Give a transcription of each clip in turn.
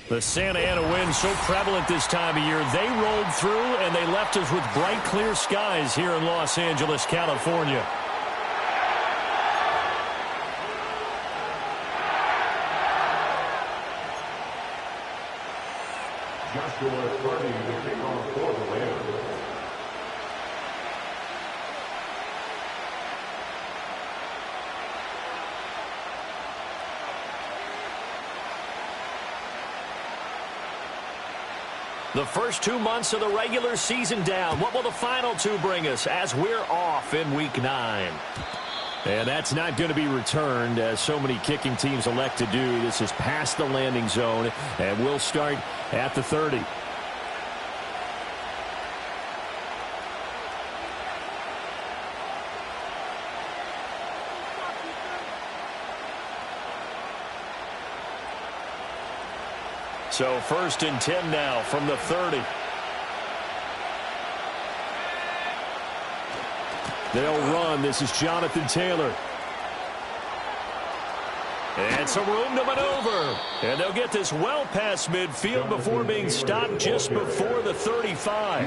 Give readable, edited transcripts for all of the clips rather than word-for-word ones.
The Santa Ana wind so prevalent this time of year. They rolled through, and they left us with bright, clear skies here in Los Angeles, California. Joshua starting to kick off for the Rams. The first 2 months of the regular season down. What will the final two bring us as we're off in Week 9? And that's not going to be returned, as so many kicking teams elect to do. This is past the landing zone, and we'll start at the 30. So 1st and 10 now from the 30. They'll run. This is Jonathan Taylor. And some room to maneuver. And they'll get this well past midfield before being stopped just before the 35.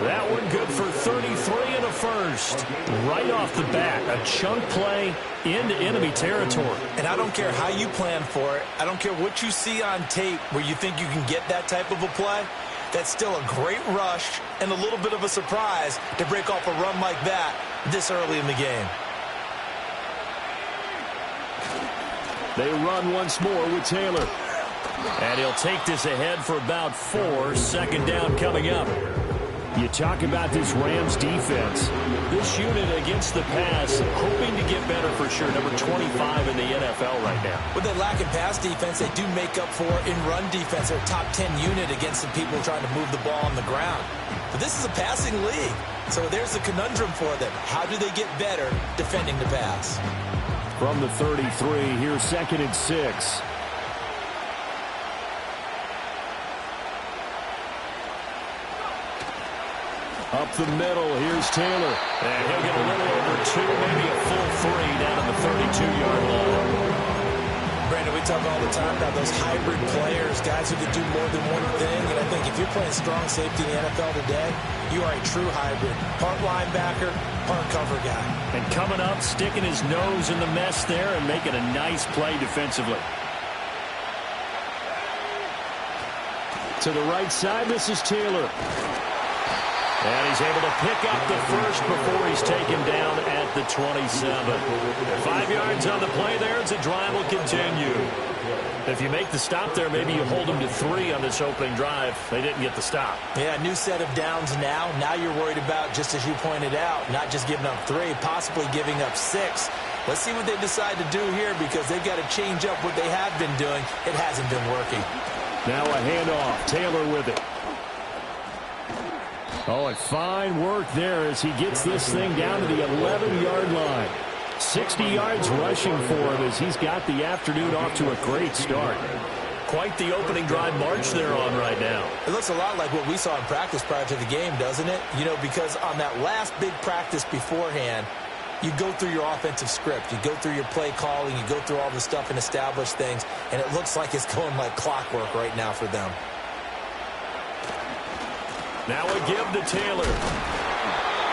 That one good for 33 and a first. Right off the bat, a chunk play into enemy territory. And I don't care how you plan for it. I don't care what you see on tape where you think you can get that type of a play. That's still a great rush and a little bit of a surprise to break off a run like that this early in the game. They run once more with Taylor. And he'll take this ahead for about 4. Second down coming up. You talk about this Rams defense. This unit against the pass, hoping to get better for sure. Number 25 in the NFL right now. With that lack of pass defense, they do make up for in run defense. They're a top 10 unit against the people trying to move the ball on the ground. But this is a passing league. So there's the conundrum for them. How do they get better defending the pass? From the 33, here's 2nd and 6. Up the middle, here's Taylor. And he'll get a little over 2, maybe a full 3 down at the 32-yard line. Brandon, we talk all the time about those hybrid players, guys who can do more than one thing. And I think if you're playing strong safety in the NFL today, you are a true hybrid. Part linebacker, part cover guy. And coming up, sticking his nose in the mess there and making a nice play defensively. To the right side, this is Taylor. And he's able to pick up the first before he's taken down at the 27. 5 yards on the play there as the drive will continue. If you make the stop there, maybe you hold them to 3 on this opening drive. They didn't get the stop. Yeah, new set of downs now. Now you're worried about, just as you pointed out, not just giving up 3, possibly giving up 6. Let's see what they decide to do here, because they've got to change up what they have been doing. It hasn't been working. Now a handoff. Taylor with it. Oh, and fine work there as he gets this thing down to the 11-yard line. 60 yards rushing for him as he's got the afternoon off to a great start. Quite the opening drive march they're on right now. It looks a lot like what we saw in practice prior to the game, doesn't it? You know, because on that last big practice beforehand, you go through your offensive script. You go through your play calling. You go through all the stuff and establish things. And it looks like it's going like clockwork right now for them. Now a give to Taylor.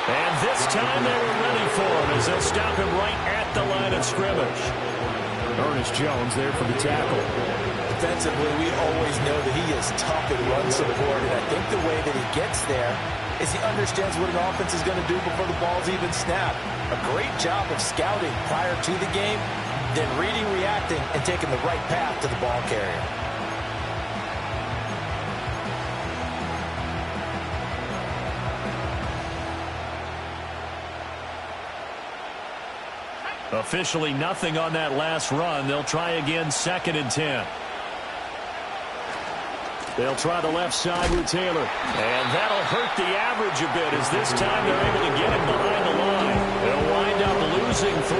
And this time they were ready for him as they'll stop him right at the line of scrimmage. Ernest Jones there for the tackle. Defensively, we always know that he is tough in run support, and I think the way that he gets there is he understands what an offense is going to do before the ball's even snapped. A great job of scouting prior to the game, then reading, reacting, and taking the right path to the ball carrier. Officially nothing on that last run. They'll try again, 2nd and 10. They'll try the left side with Taylor. And that'll hurt the average a bit as this time they're able to get him behind the line. They'll wind up losing 3.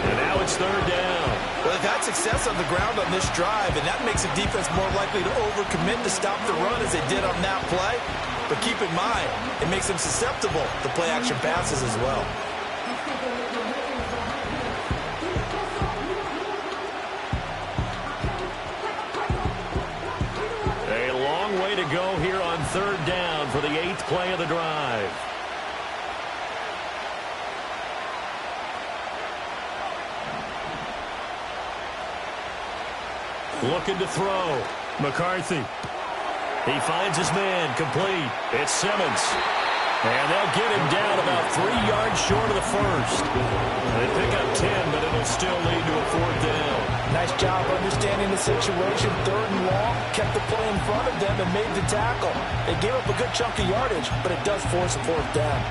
And now it's 3rd down. Well, they've had success on the ground on this drive, and that makes the defense more likely to overcommit to stop the run as they did on that play. But keep in mind, it makes them susceptible to play-action passes as well. to go here on third down for the 8th play of the drive. Looking to throw. McCarthy. He finds his man, complete. It's Simmons. And they'll get him down about 3 yards short of the first. They pick up 10, but it'll still lead to a 4th down. Nice job understanding the situation. 3rd and long, kept the play in front of them and made the tackle. They gave up a good chunk of yardage, but it does force a 4th down.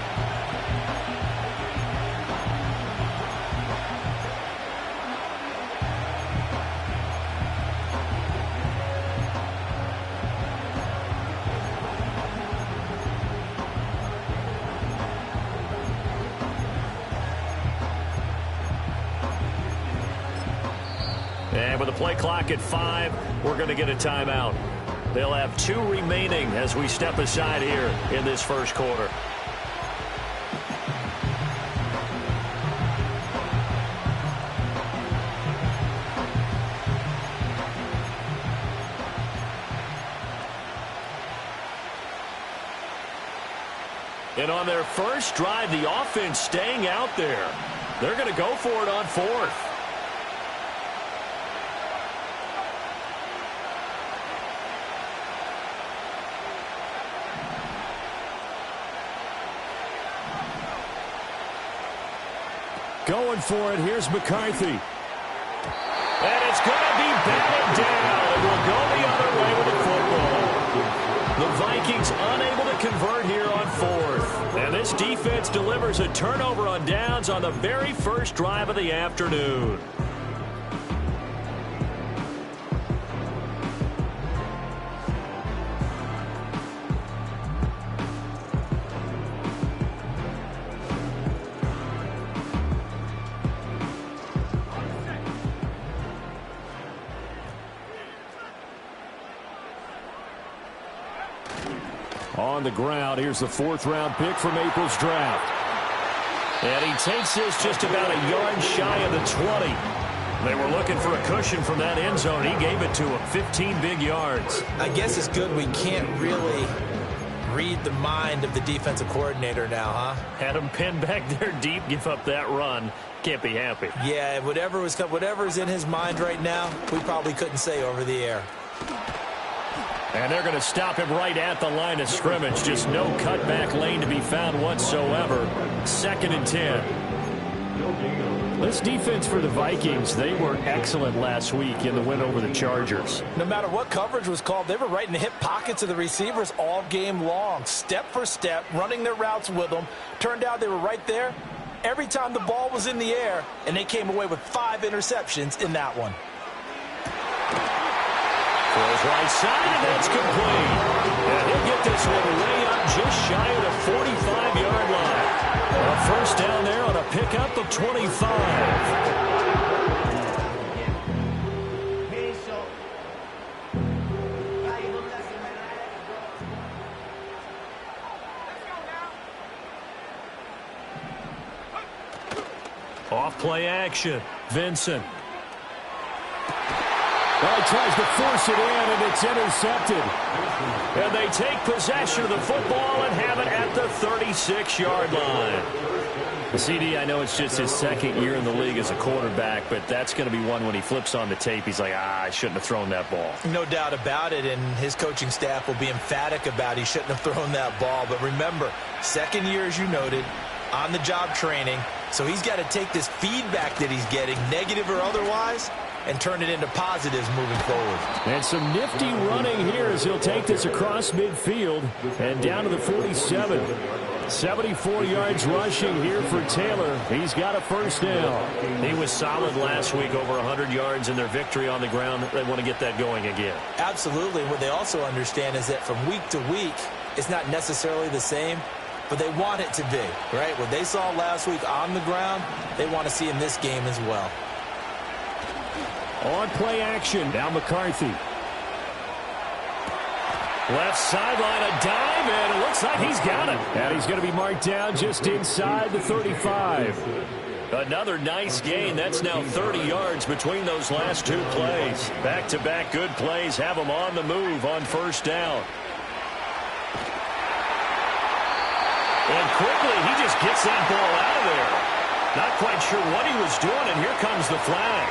And with the play clock at 5, we're going to get a timeout. They'll have 2 remaining as we step aside here in this first quarter. And on their first drive, the offense staying out there. They're going to go for it on 4th. Going for it. Here's McCarthy. And it's going to be batted down. It will go the other way with the football. The Vikings unable to convert here on 4th. And this defense delivers a turnover on downs on the very first drive of the afternoon. On the ground, here's the 4th-round pick from April's draft. And he takes this just about a yard shy of the 20. They were looking for a cushion from that end zone. He gave it to him, 15 big yards. I guess it's good we can't really read the mind of the defensive coordinator now, huh? Had him pinned back there deep, give up that run. Can't be happy. Yeah, whatever's in his mind right now, we probably couldn't say over the air. And they're going to stop him right at the line of scrimmage. Just no cutback lane to be found whatsoever. 2nd and 10. This defense for the Vikings, they were excellent last week in the win over the Chargers. No matter what coverage was called, they were right in the hip pockets of the receivers all game long. Step for step, running their routes with them. Turned out they were right there every time the ball was in the air, and they came away with 5 interceptions in that one. Throws right side, and that's complete. And he'll get this one way up just shy of the 45-yard line. A first down there on a pickup of 25. Off play action. Vincent. Well, he tries to force it in, and it's intercepted. And they take possession of the football and have it at the 36-yard line. CD, I know it's just his 2nd year in the league as a quarterback, but that's going to be one when he flips on the tape. He's like, I shouldn't have thrown that ball. No doubt about it, and his coaching staff will be emphatic about he shouldn't have thrown that ball. But remember, 2nd year, as you noted, on-the-job training, so he's got to take this feedback that he's getting, negative or otherwise, and turn it into positives moving forward. And some nifty running here as he'll take this across midfield and down to the 47. 74 yards rushing here for Taylor. He's got a first down. He was solid last week, over 100 yards in their victory on the ground. They want to get that going again. Absolutely. What they also understand is that from week to week, it's not necessarily the same, but they want it to be, right? What they saw last week on the ground, they want to see in this game as well. On play action, now McCarthy. Left sideline, a dive, and it looks like he's got it. And he's going to be marked down just inside the 35. Another nice gain. That's now 30 yards between those last 2 plays. Back-to-back good plays have them on the move on first down. And quickly, he just gets that ball out of there. Not quite sure what he was doing, and here comes the flag.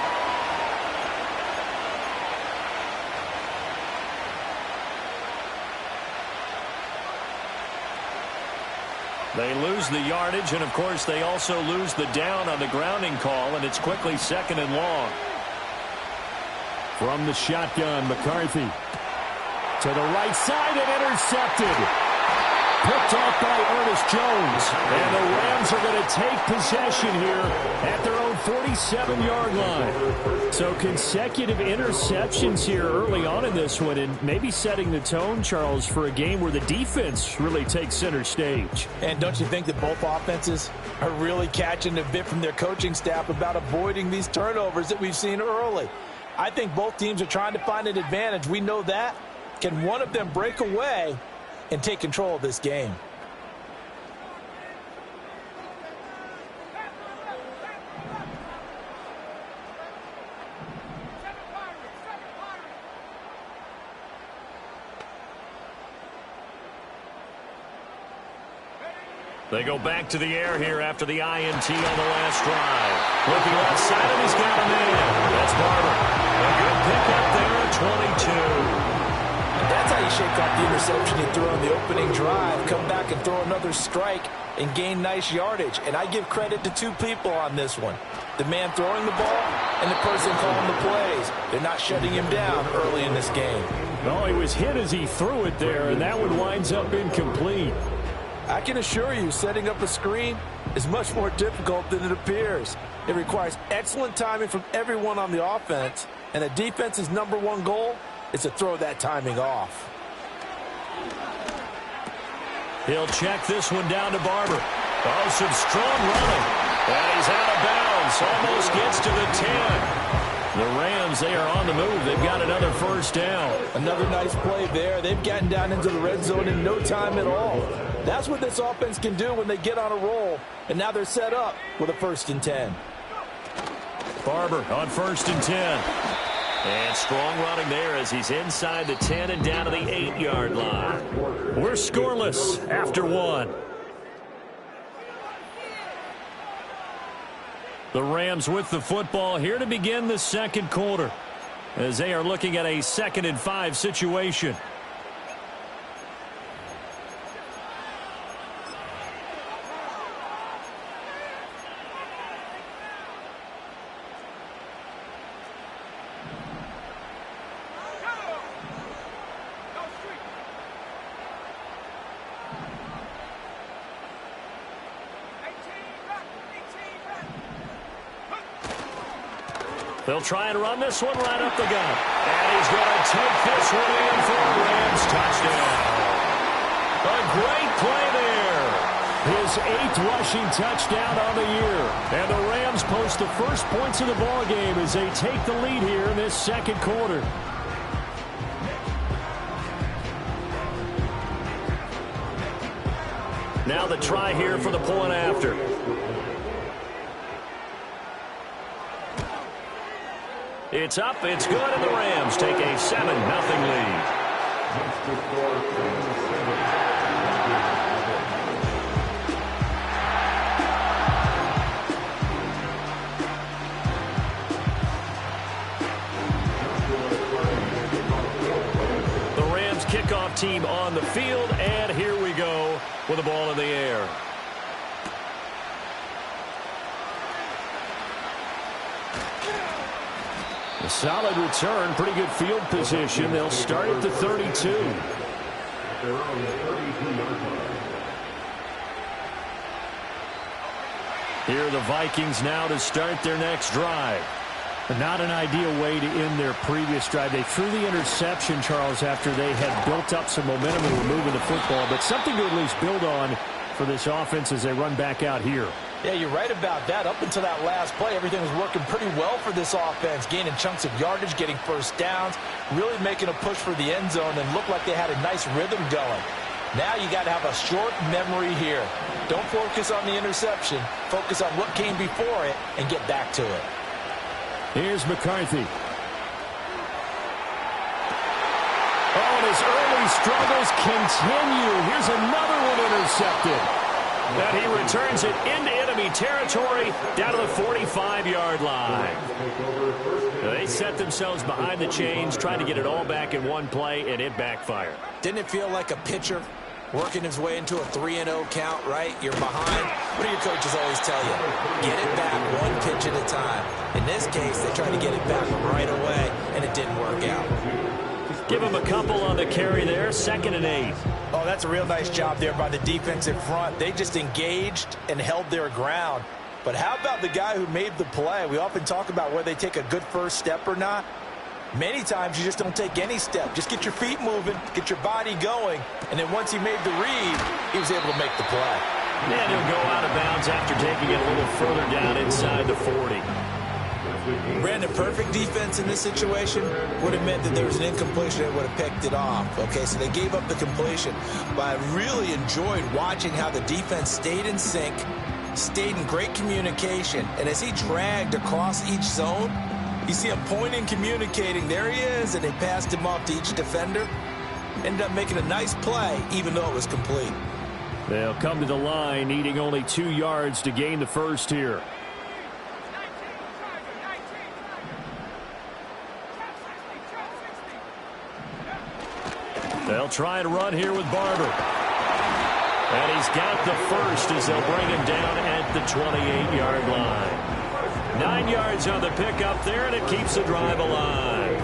They lose the yardage, and of course they also lose the down on the grounding call, and it's quickly 2nd and long. From the shotgun, McCarthy to the right side and intercepted. Picked off by Ernest Jones. And the Rams are going to take possession here at their own 47-yard line. So consecutive interceptions here early on in this one, and maybe setting the tone, Charles, for a game where the defense really takes center stage. And don't you think that both offenses are really catching a bit from their coaching staff about avoiding these turnovers that we've seen early? I think both teams are trying to find an advantage. We know that. Can one of them break away and take control of this game? They go back to the air here after the INT on the last drive. Looking left side, and he's got a man. That's Barber. A good pickup there, 22. That's how you shake off the interception you threw on the opening drive. Come back and throw another strike and gain nice yardage. And I give credit to two people on this one. The man throwing the ball and the person calling the plays. They're not shutting him down early in this game. Oh, he was hit as he threw it there, and that one winds up incomplete. I can assure you, setting up a screen is much more difficult than it appears. It requires excellent timing from everyone on the offense, and a defense's #1 goal is to throw that timing off. He'll check this one down to Barber. Oh, some strong running. And he's out of bounds. Almost gets to the 10. The Rams, they are on the move. They've got another first down. Another nice play there. They've gotten down into the red zone in no time at all. That's what this offense can do when they get on a roll. And now they're set up with a 1st and 10. Barber on 1st and 10. And strong running there as he's inside the 10 and down to the 8-yard line. We're scoreless after 1. The Rams with the football here to begin the second quarter as they are looking at a 2nd and 5 situation. They'll try and run this one right up the gut. And he's going to take this one in for a Rams touchdown. A great play there. His 8th rushing touchdown on the year. And the Rams post the first points of the ballgame as they take the lead here in this second quarter. Now the try here for the point after. It's up, it's good, and the Rams take a 7-0 lead. The Rams kickoff team on the field, and here we go with the ball in the air. A solid return, pretty good field position. They'll start at the 32. Here are the Vikings now to start their next drive. Not an ideal way to end their previous drive. They threw the interception, Charles, after they had built up some momentum and were moving the football, but something to at least build on for this offense as they run back out here. Yeah, you're right about that. Up until that last play, everything was working pretty well for this offense, gaining chunks of yardage, getting first downs, really making a push for the end zone, and looked like they had a nice rhythm going. Now you got to have a short memory here. Don't focus on the interception. Focus on what came before it and get back to it. Here's McCarthy. Oh, and his early these struggles continue. Here's another one intercepted. And he returns it into enemy territory down to the 45-yard line. They set themselves behind the chains, trying to get it all back in one play, and it backfired. Didn't it feel like a pitcher working his way into a 3-0 count, right? You're behind. What do your coaches always tell you? Get it back one pitch at a time. In this case, they tried to get it back right away, and it didn't work out. Give him a couple on the carry there, 2nd and 8. Oh, that's a real nice job there by the defensive front. They just engaged and held their ground. But how about the guy who made the play? We often talk about whether they take a good first step or not. Many times you just don't take any step. Just get your feet moving, get your body going, and then once he made the read, he was able to make the play. And he'll go out of bounds after taking it a little further down inside the 40. Brandon, perfect defense in this situation would have meant that there was an incompletion that would have picked it off. Okay, so they gave up the completion. But I really enjoyed watching how the defense stayed in sync, stayed in great communication. And as he dragged across each zone, you see him pointing, communicating. There he is, and they passed him off to each defender. Ended up making a nice play, even though it was complete. They'll come to the line, needing only 2 yards to gain the first here. They'll try and run here with Barber. And he's got the first as they'll bring him down at the 28-yard line. 9 yards on the pickup there, and it keeps the drive alive.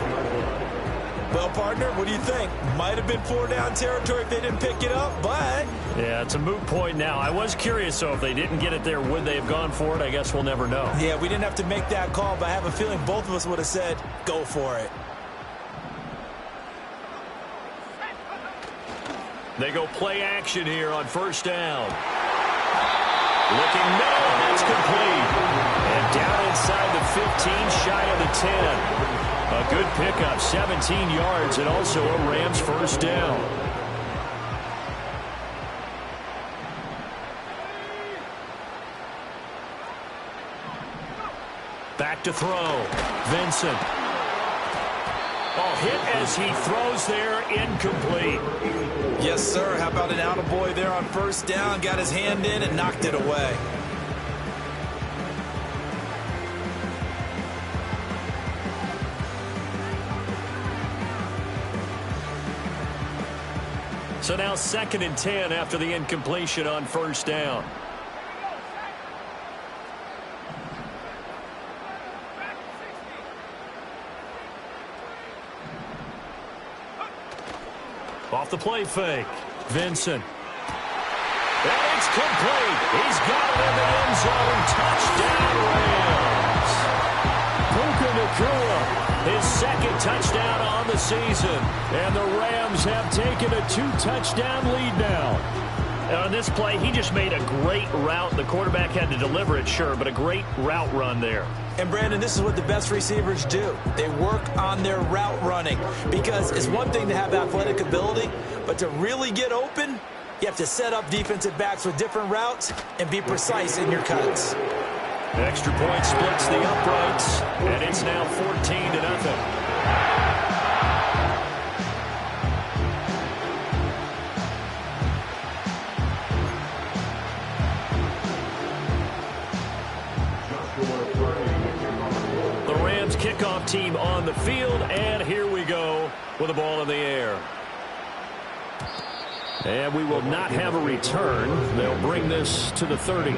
Well, partner, what do you think? Might have been 4-down territory if they didn't pick it up, but... Yeah, it's a moot point now. I was curious, so if they didn't get it there, would they have gone for it? I guess we'll never know. Yeah, we didn't have to make that call, but I have a feeling both of us would have said, go for it. They go play action here on 1st down. Looking middle, and that's complete. And down inside the 15, shy of the 10. A good pickup, 17 yards, and also a Rams 1st down. Back to throw. Vincent. Oh, hit as he throws there, incomplete. Yes, sir. How about an attaboy there on 1st down? Got his hand in and knocked it away. So now 2nd and 10 after the incompletion on 1st down. Off the play fake. Vincent. And it's complete. He's got it in the end zone. Touchdown, Rams. Puka Nacua, his 2nd touchdown on the season. And the Rams have taken a 2-touchdown lead now. On this play, he just made a great route. The quarterback had to deliver it, sure, but a great route run there. And, Brandon, this is what the best receivers do. They work on their route running because it's one thing to have athletic ability, but to really get open, you have to set up defensive backs with different routes and be precise in your cuts. Extra point splits the uprights, and it's now 14-0. Kickoff team on the field, and here we go with the ball in the air. And we will not have a return. They'll bring this to the 30.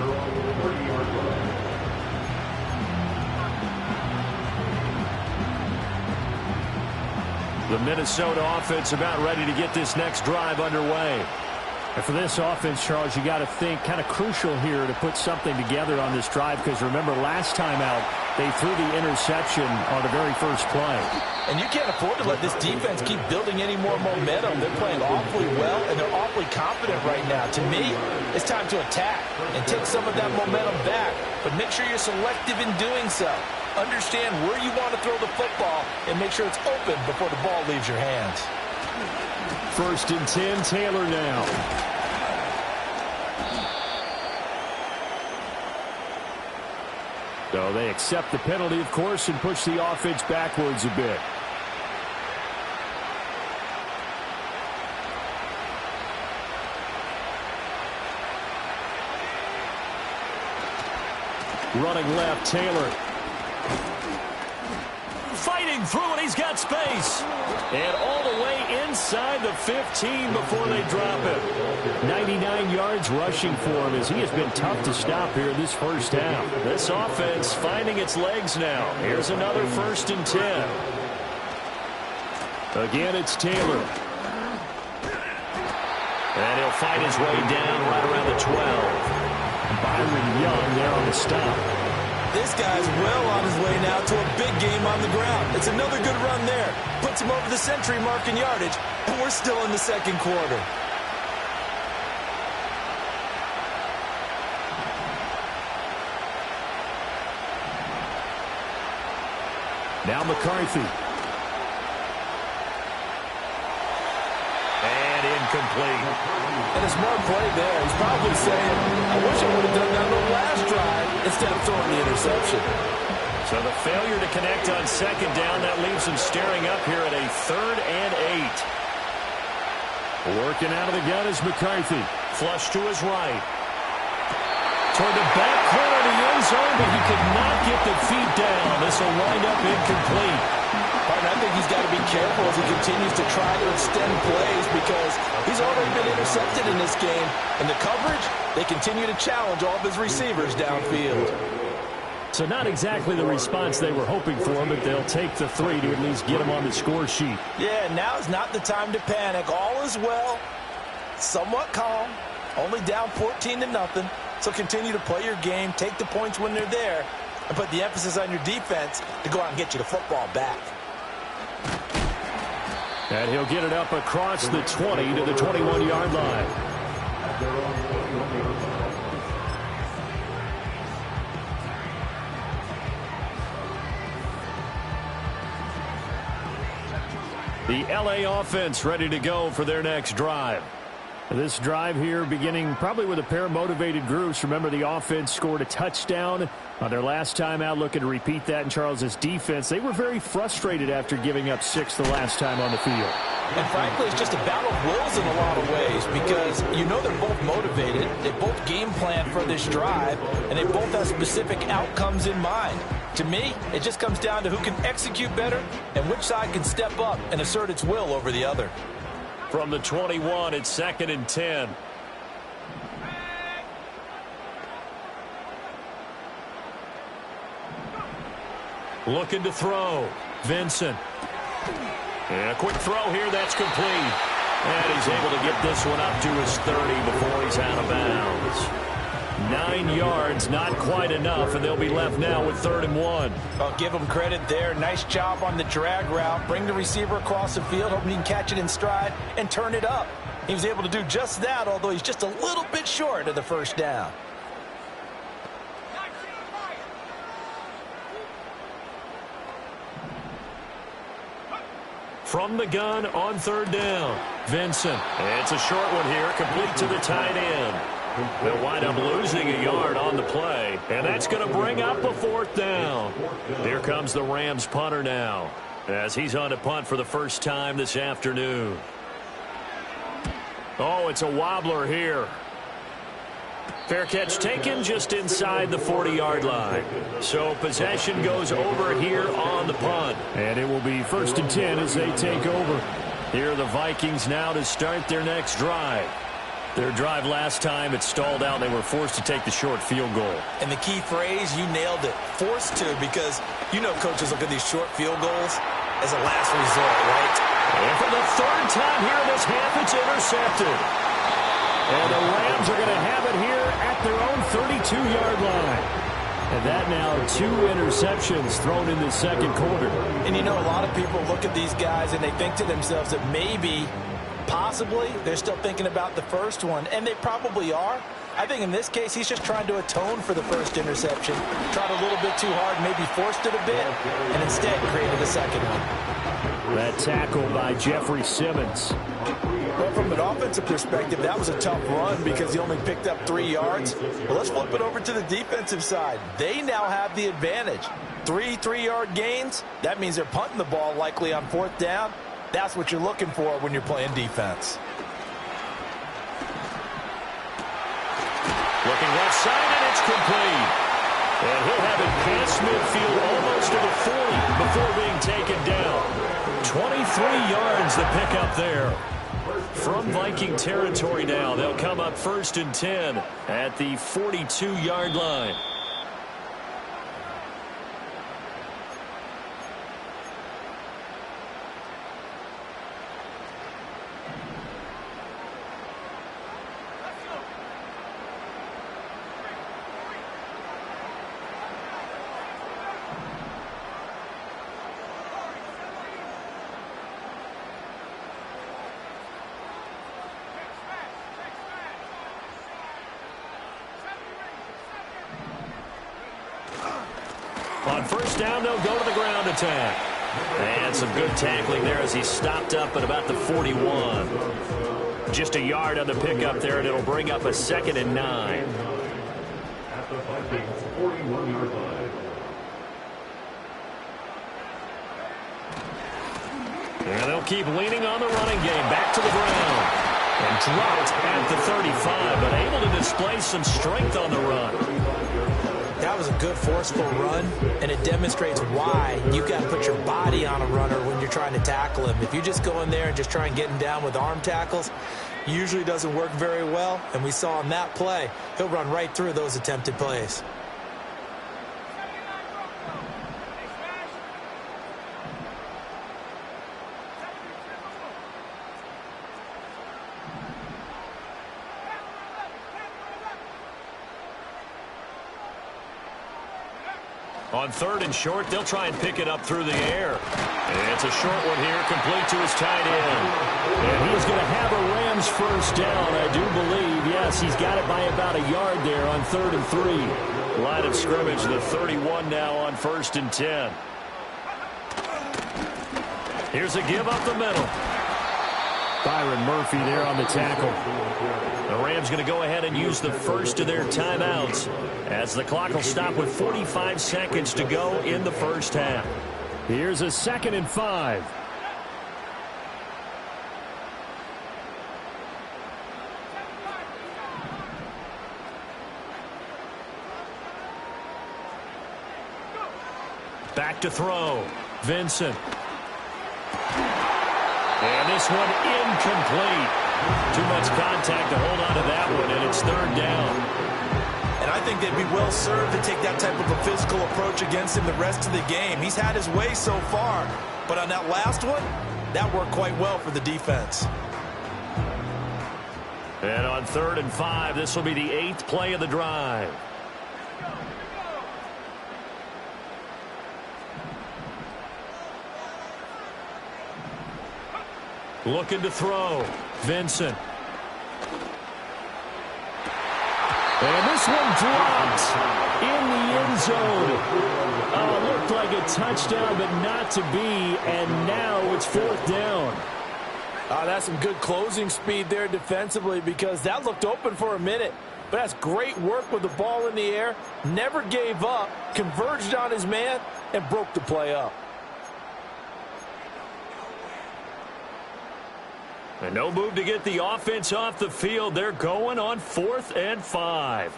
The Minnesota offense about ready to get this next drive underway. And for this offense, Charles, you got to think kind of crucial here to put something together on this drive because remember last time out they threw the interception on the very first play. And you can't afford to let this defense keep building any more momentum. They're playing awfully well and they're awfully confident right now. To me, it's time to attack and take some of that momentum back. But make sure you're selective in doing so. Understand where you want to throw the football and make sure it's open before the ball leaves your hands. 1st and 10, Taylor now. So they accept the penalty, of course, and push the offense backwards a bit. Running left, Taylor. Fighting through, and he's got space. And all the way inside the 15 before they drop it. 99 yards rushing for him as he has been tough to stop here in this first half. This offense finding its legs now. Here's another 1st and 10. Again, it's Taylor. And he'll fight his way down right around the 12. Byron Young there on the stop. This guy's well on his way now to a big game on the ground. It's another good run there. Puts him over the century mark in yardage, and we're still in the second quarter. Now McCarthy. And incomplete. And a smart play there. He's probably saying, I wish I would have done that on the last drive instead of throwing the interception. So the failure to connect on 2nd down, that leaves him staring up here at a 3rd and 8. Working out of the gun is McCarthy. Flush to his right. Toward the back corner of the end zone, but he could not get the feet down. This will wind up incomplete. Partner, I think he's got to be careful as he continues to try to extend plays because he's already been intercepted in this game. And the coverage, they continue to challenge all of his receivers downfield. So not exactly the response they were hoping for, but they'll take the 3 to at least get him on the score sheet. Yeah, now is not the time to panic. All is well, somewhat calm, only down 14-0. So continue to play your game, take the points when they're there, and put the emphasis on your defense to go out and get you the football back. And he'll get it up across the 20 to the 21-yard line. The LA offense ready to go for their next drive. This drive here beginning probably with a pair of motivated groups. Remember, the offense scored a touchdown on their last time out, looking to repeat that in Charles's defense. They were very frustrated after giving up 6 the last time on the field. And frankly, it's just a battle of wills in a lot of ways because you know they're both motivated, they both game plan for this drive, and they both have specific outcomes in mind. To me, it just comes down to who can execute better and which side can step up and assert its will over the other. From the 21, it's 2nd and 10. Looking to throw. Vincent. And a quick throw here, that's complete. And he's able to get this one up to his 30 before he's out of bounds. 9 yards, not quite enough, and they'll be left now with 3rd and 1. I'll give him credit there. Nice job on the drag route. Bring the receiver across the field, hoping he can catch it in stride and turn it up. He was able to do just that, although he's just a little bit short of the 1st down. From the gun on 3rd down, Vincent. It's a short one here, complete to the tight end. They'll wind up losing a yard on the play, and that's going to bring up a 4th down. Here comes the Rams punter now, as he's on to punt for the first time this afternoon. Oh, it's a wobbler here. Fair catch taken just inside the 40-yard line. So possession goes over here on the punt. And it will be 1st and 10 as they take over. Here are the Vikings now to start their next drive. Their drive last time, it stalled out. They were forced to take the short field goal. And the key phrase, you nailed it. Forced to, because you know coaches look at these short field goals as a last resort, right? And for the 3rd time here in this half, it's intercepted. And the Rams are going to have it here at their own 32-yard line. And that now 2 interceptions thrown in the 2nd quarter. And you know, a lot of people look at these guys and they think to themselves that maybe, possibly, they're still thinking about the first one. And they probably are. I think in this case, he's just trying to atone for the 1st interception. Tried a little bit too hard, maybe forced it a bit, and instead created a 2nd one. That tackle by Jeffrey Simmons. Well, from an offensive perspective, that was a tough run because he only picked up 3 yards. Well, let's flip it over to the defensive side. They now have the advantage. 3 3-yard gains. That means they're punting the ball likely on 4th down. That's what you're looking for when you're playing defense. Looking left side, and it's complete. And he'll have it past midfield almost to the 40 before being taken down. 23 yards the pick up there. From Viking territory now, they'll come up 1st and 10 at the 42-yard line. On 1st down, they'll go to the ground attack. And some good tackling there as he stopped up at about the 41. Just a yard on the pickup there, and it'll bring up a 2nd and 9. At the Vikings 41-yard line. And they'll keep leaning on the running game. Back to the ground. And dropped at the 35, but able to display some strength on the run. That was a good forceful run, and it demonstrates why you've got to put your body on a runner when you're trying to tackle him. If you just go in there and just try and get him down with arm tackles, usually doesn't work very well, and we saw in that play, he'll run right through those attempted plays. On 3rd and short, they'll try and pick it up through the air. And it's a short one here, complete to his tight end. And he's going to have a Rams 1st down, I do believe. Yes, he's got it by about a yard there on 3rd and 3. Line of scrimmage, the 31 now on 1st and 10. Here's a give up the middle. Byron Murphy there on the tackle. The Rams going to go ahead and use the first of their timeouts as the clock will stop with 45 seconds to go in the 1st half. Here's a 2nd and 5. Back to throw. Vincent. And this one incomplete. Too much contact to hold on to that one, and it's 3rd down. And I think they'd be well served to take that type of a physical approach against him the rest of the game. He's had his way so far, but on that last one, that worked quite well for the defense. And on 3rd and 5, this will be the 8th play of the drive. Looking to throw. Vincent. And this one dropped in the end zone. Looked like a touchdown, but not to be. And now it's 4th down. That's some good closing speed there defensively because that looked open for a minute. But that's great work with the ball in the air. Never gave up, converged on his man, and broke the play up. And no move to get the offense off the field. They're going on 4th and 5.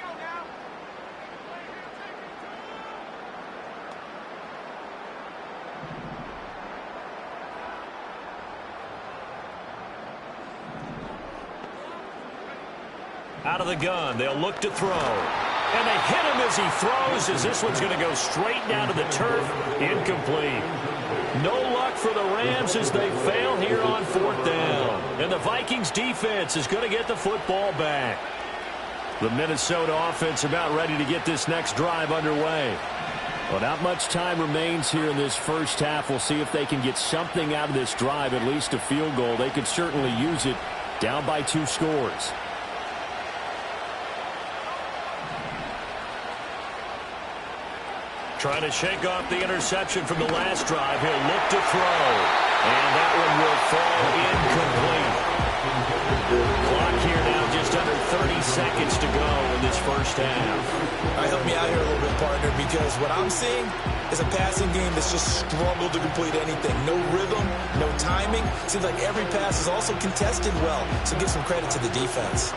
Out of the gun, they'll look to throw. And they hit him as he throws, as this one's going to go straight down to the turf. Incomplete. No luck for the Rams as they fail here on 4th down. And the Vikings defense is going to get the football back. The Minnesota offense about ready to get this next drive underway. Well, not much time remains here in this 1st half. We'll see if they can get something out of this drive, at least a field goal. They could certainly use it down by 2 scores. Trying to shake off the interception from the last drive. He'll look to throw. And that one will fall incomplete. Clock here now just under 30 seconds to go in this 1st half. Help me out here a little bit, partner, because what I'm seeing is a passing game that's just struggled to complete anything. No rhythm, no timing. Seems like every pass is also contested well, so give some credit to the defense.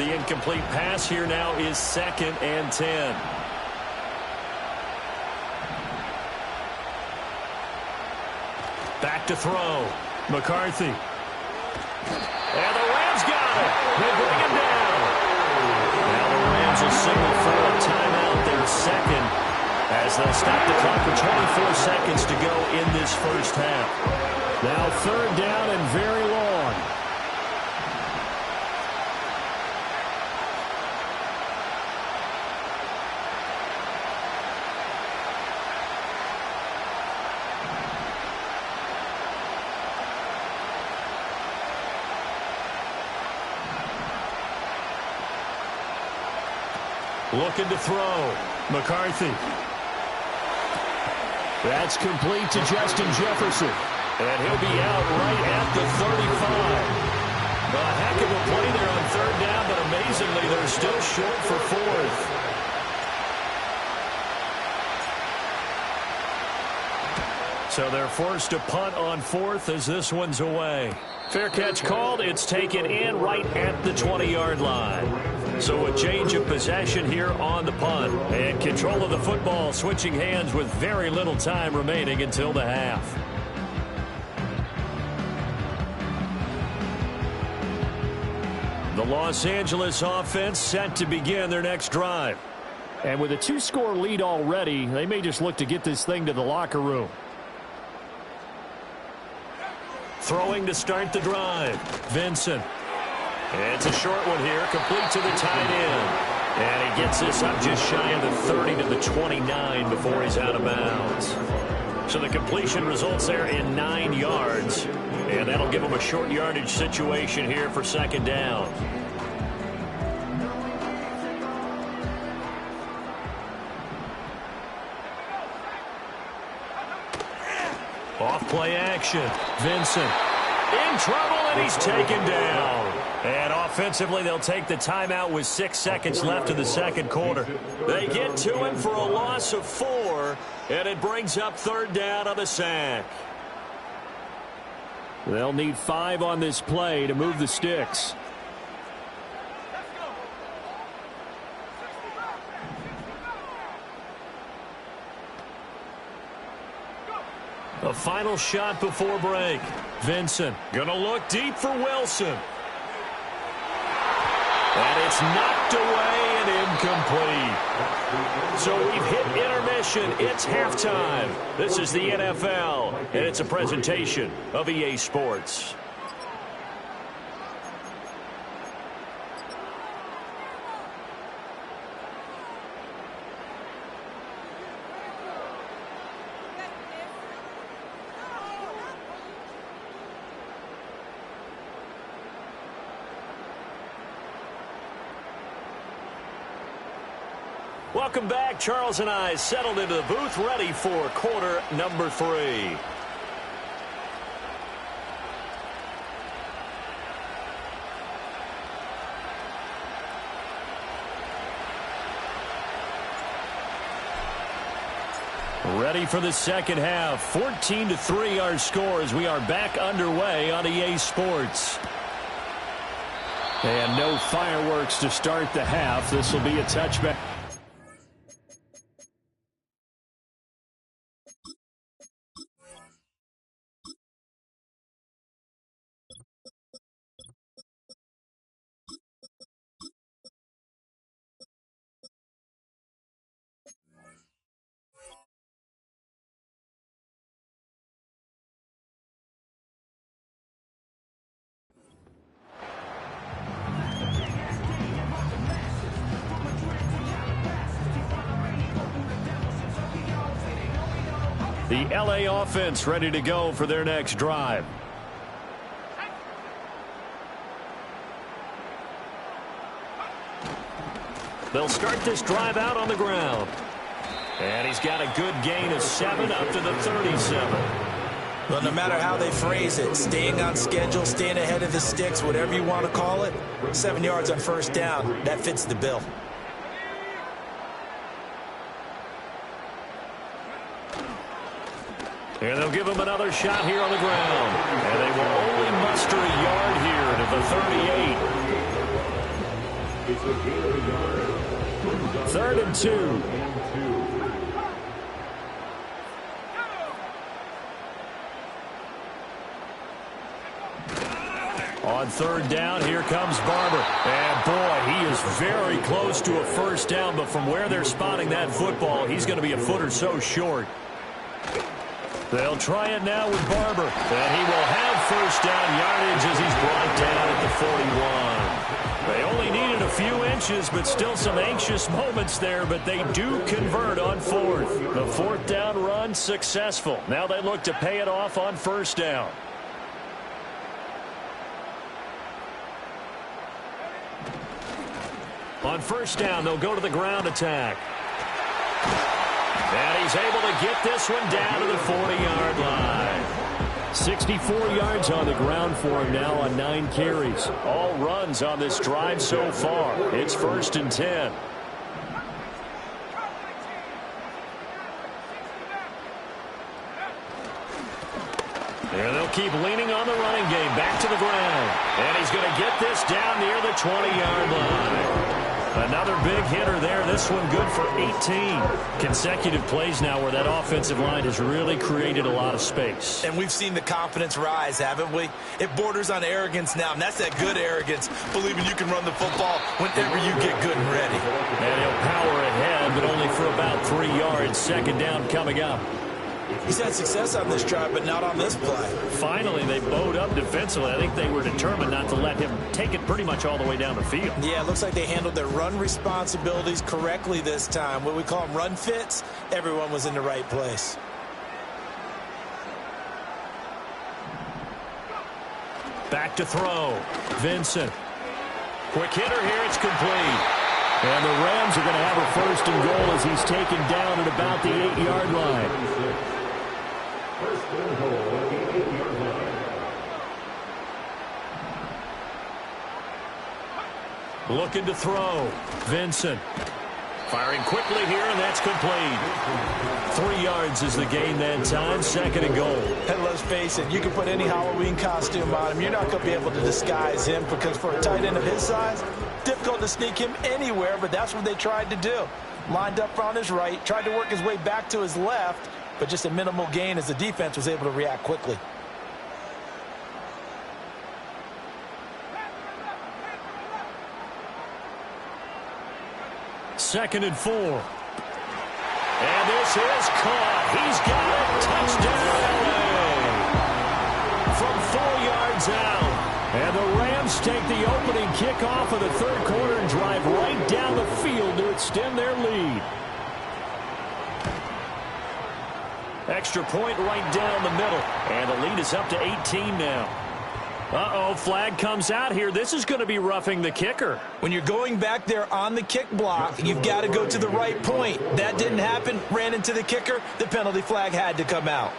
the incomplete pass. Here now is 2nd and 10. Back to throw. McCarthy. And the Rams got it. They bring him down. Now the Rams will signal for a timeout, their second, as they'll stop the clock with 24 seconds to go in this first half. Now 3rd down and very long. Looking to throw. McCarthy. That's complete to Justin Jefferson. And he'll be out right at the 35. A heck of a play there on 3rd down, but amazingly, they're still short for 4th. So they're forced to punt on 4th as this one's away. Fair catch called. It's taken in right at the 20-yard line. So a change of possession here on the punt. And control of the football switching hands with very little time remaining until the half. The Los Angeles offense set to begin their next drive. And with a 2-score lead already, they may just look to get this thing to the locker room. Throwing to start the drive. Vincent. It's a short one here, complete to the tight end. And he gets this up just shy of the 30 to the 29 before he's out of bounds. So the completion results there in 9 yards. And that'll give him a short yardage situation here for 2nd down. Off play action. Vincent in trouble, and he's taken down. And offensively, they'll take the timeout with 6 seconds left in the 2nd quarter. They get to him for a loss of 4, and it brings up 3rd down on the sack. They'll need 5 on this play to move the sticks. A final shot before break. Vincent gonna look deep for Wilson. And it's knocked away and incomplete. So we've hit intermission. It's halftime. This is the NFL, and it's a presentation of EA Sports. Welcome back. Charles and I settled into the booth, ready for quarter number 3. Ready for the second half. 14-3 our score as we are back underway on EA Sports. And no fireworks to start the half. This will be a touchback. The LA offense ready to go for their next drive. They'll start this drive out on the ground. And he's got a good gain of 7 up to the 37. Well, no matter how they phrase it, staying on schedule, staying ahead of the sticks, whatever you want to call it, 7 yards on 1st down, that fits the bill. And they'll give him another shot here on the ground. And they will only muster a yard here to the 38. It's a gain of a yard. 3rd and 2. On 3rd down, here comes Barber. And boy, he is very close to a first down, but from where they're spotting that football, he's going to be a foot or so short. They'll try it now with Barber. And he will have first down yardage as he's brought down at the 41. They only needed a few inches, but still some anxious moments there, but they do convert on 4th. The 4th down run successful. Now they look to pay it off on first down. On first down, they'll go to the ground attack. And he's able to get this one down to the 40-yard line. 64 yards on the ground for him now on 9 carries. All runs on this drive so far. It's 1st and 10. And they'll keep leaning on the running game. Back to the ground. And he's going to get this down near the 20-yard line. Another big hitter there. This one good for 18. Consecutive plays now where that offensive line has really created a lot of space. And we've seen the confidence rise, haven't we? It borders on arrogance now, and that's that good arrogance, believing you can run the football whenever you get good and ready. And he'll power ahead, but only for about 3 yards. 2nd down coming up. He's had success on this drive, but not on this play. Finally, they bowed up defensively. I think they were determined not to let him take it pretty much all the way down the field. Yeah, it looks like they handled their run responsibilities correctly this time. What we call them run fits, everyone was in the right place. Back to throw. Vincent. Quick hitter here. It's complete. And the Rams are going to have a 1st and goal as he's taken down at about the 8-yard line. 1st and goal at the 8-yard line. Looking to throw. Vincent. Firing quickly here, and that's complete. 3 yards is the gain that time. 2nd and goal. And let's face it, you can put any Halloween costume on him. You're not going to be able to disguise him because for a tight end of his size, difficult to sneak him anywhere, but that's what they tried to do. Lined up on his right, tried to work his way back to his left, but just a minimal gain as the defense was able to react quickly. Second and 4. And this is caught. He's got it. Touchdown, LA. From 4 yards out. And the Rams take the opening kickoff of the 3rd quarter and drive right down the field to extend their lead. Extra point right down the middle. And the lead is up to 18 now. Uh-oh, flag comes out here. This is going to be roughing the kicker. When you're going back there on the kick block, you've got to go to the right point. That didn't happen. Ran into the kicker. The penalty flag had to come out.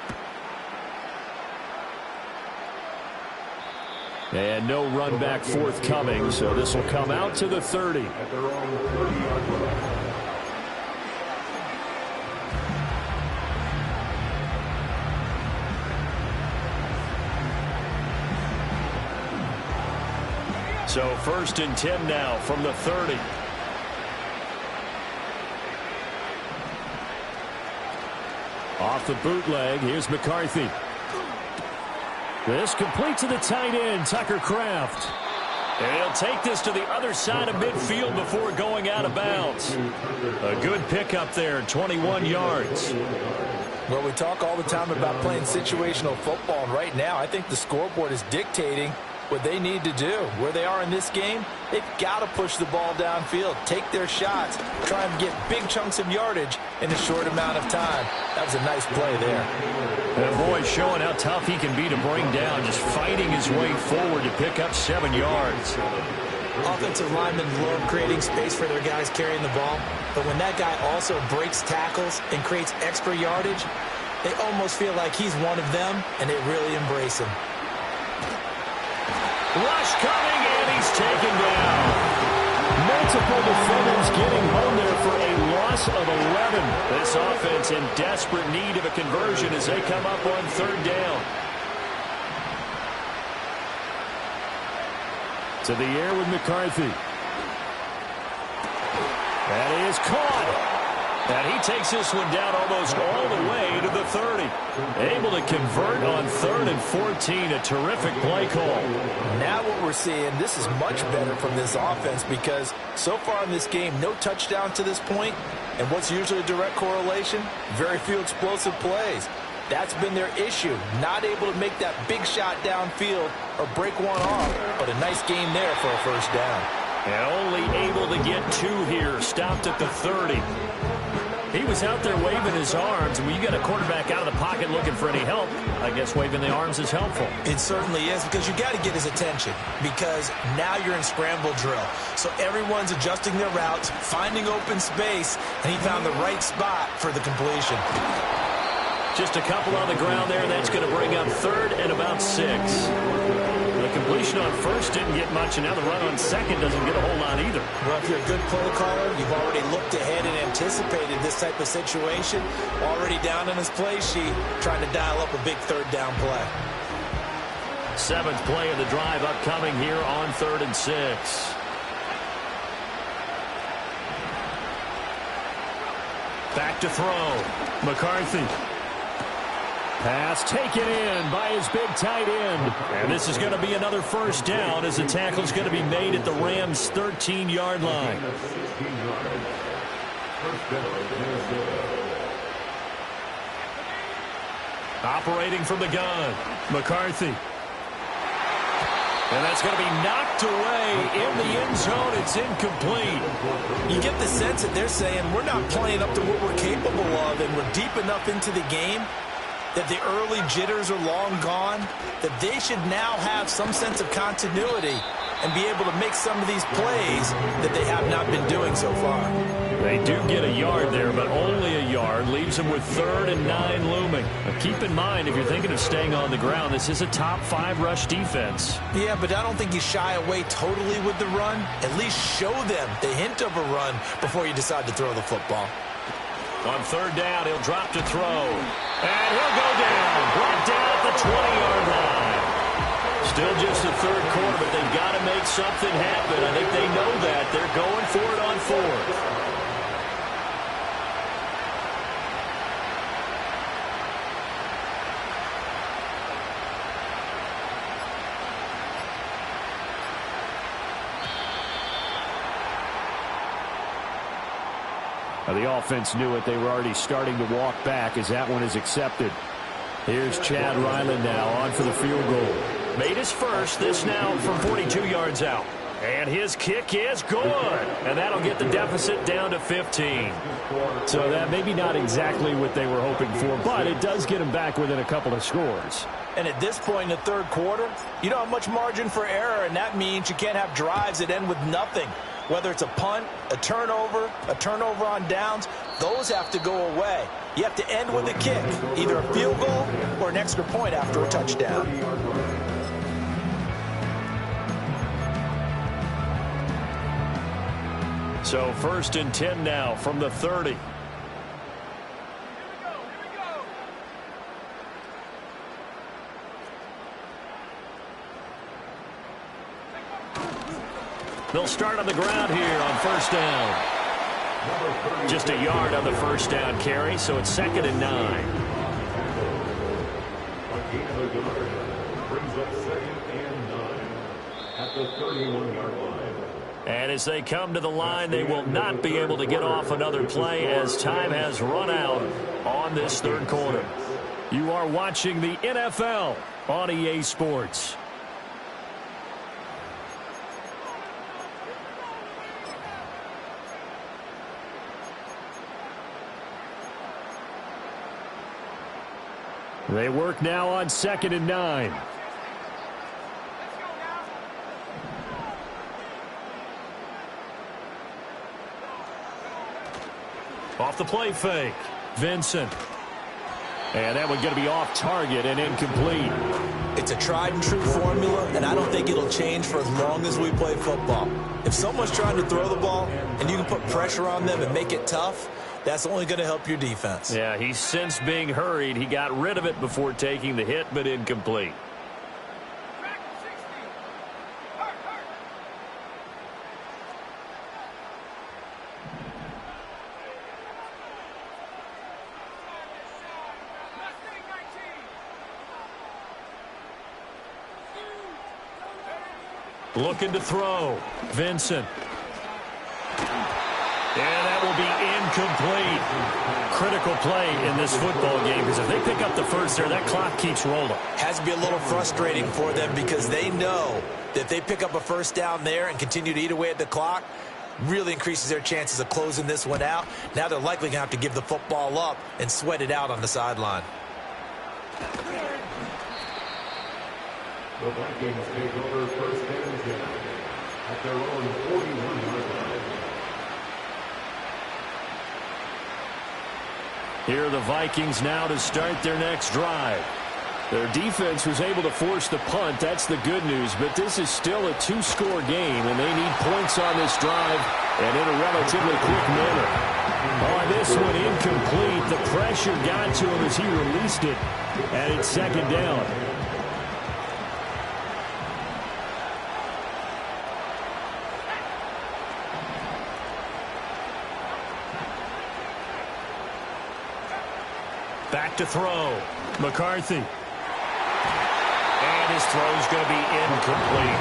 And no run back forthcoming, so this will come out to the 30. At their own 30-yard line. So 1st and 10 now from the 30. Off the bootleg, here's McCarthy. This complete to the tight end, Tucker Kraft. And he'll take this to the other side of midfield before going out of bounds. A good pickup there, 21 yards. Well, we talk all the time about playing situational football, and right now I think the scoreboard is dictating what they need to do. Where they are in this game, they've got to push the ball downfield, take their shots, try and get big chunks of yardage in a short amount of time. That was a nice play there. And boy, showing how tough he can be to bring down, just fighting his way forward to pick up 7 yards. Offensive linemen love creating space for their guys carrying the ball, but when that guy also breaks tackles and creates extra yardage, they almost feel like he's one of them, and they really embrace him. Rush coming, and he's taken down. Multiple defenders getting home there for a loss of 11. This offense in desperate need of a conversion as they come up on 3rd down. To the air with McCarthy. That is caught. And he takes this one down almost all the way to the 30. Able to convert on 3rd and 14. A terrific play call. Now what we're seeing, this is much better from this offense because so far in this game, no touchdown to this point. And what's usually a direct correlation? Very few explosive plays. That's been their issue. Not able to make that big shot downfield or break one off. But a nice gain there for a first down. And only able to get 2 here. Stopped at the 30. He was out there waving his arms, and when you got a quarterback out of the pocket looking for any help, I guess waving the arms is helpful. It certainly is, because you got to get his attention, because now you're in scramble drill. So everyone's adjusting their routes, finding open space, and he found the right spot for the completion. Just a couple on the ground there. That's going to bring up 3rd and about 6. The completion on 1st didn't get much, and now the run on 2nd doesn't get a whole lot either. Well, if you're a good play caller, you've already looked ahead and anticipated this type of situation. Already down on his play sheet, trying to dial up a big 3rd down play. 7th play of the drive upcoming here on 3rd and 6. Back to throw. McCarthy. Pass taken in by his big tight end. And this is going to be another first down as the tackle is going to be made at the Rams' 13-yard line. Operating from the gun, McCarthy. And that's going to be knocked away in the end zone. It's incomplete. You get the sense that they're saying we're not playing up to what we're capable of, and we're deep enough into the game that the early jitters are long gone, that they should now have some sense of continuity and be able to make some of these plays that they have not been doing so far. They do get a yard there, but only a yard. Leaves them with 3rd and 9 looming. Now keep in mind, if you're thinking of staying on the ground, this is a top 5 rush defense. Yeah, but I don't think you shy away totally with the run. At least show them the hint of a run before you decide to throw the football. On 3rd down, he'll drop to throw. And he'll go down. Brought down at the 20-yard line. Still just the 3rd quarter, but they've got to make something happen. I think they know that. They're going for it on 4th. The offense knew it. They were already starting to walk back as that one is accepted. Here's Chad Ryland now on for the field goal. Made his first, this now from 42 yards out. And his kick is good. And that'll get the deficit down to 15. So that maybe not exactly what they were hoping for, but it does get them back within a couple of scores. And at this point in the 3rd quarter, you don't have much margin for error, and that means you can't have drives that end with nothing. Whether it's a punt, a turnover on downs, those have to go away. You have to end with a kick, either a field goal or an extra point after a touchdown. So 1st and 10 now from the 30. They'll start on the ground here on 1st down. Just a yard on the 1st down carry, so it's 2nd and 9. Brings up 2nd and 9 at the 31-yard line. And as they come to the line, they will not be able to get off another play as time has run out on this 3rd quarter. You are watching the NFL on EA Sports. They work now on 2nd and 9. Off the play fake, Vincent. And that one going to be off target and incomplete. It's a tried and true formula, and I don't think it'll change for as long as we play football. If someone's trying to throw the ball and you can put pressure on them and make it tough, that's only going to help your defense. Yeah, he's since being hurried. He got rid of it before taking the hit, but incomplete. Looking to throw. Vincent. And that will be incomplete. Critical play in this football game, because if they pick up the first there, that clock keeps rolling. Has to be a little frustrating for them because they know that if they pick up a first down there and continue to eat away at the clock, really increases their chances of closing this one out. Now they're likely going to have to give the football up and sweat it out on the sideline. The Vikings take over first and 10 at their own 41-yard line. Here are the Vikings now to start their next drive. Their defense was able to force the punt. That's the good news. But this is still a two-score game, and they need points on this drive and in a relatively quick manner. On this one, incomplete. The pressure got to him as he released it, and it's second down. Back to throw. McCarthy. And his throw is going to be incomplete.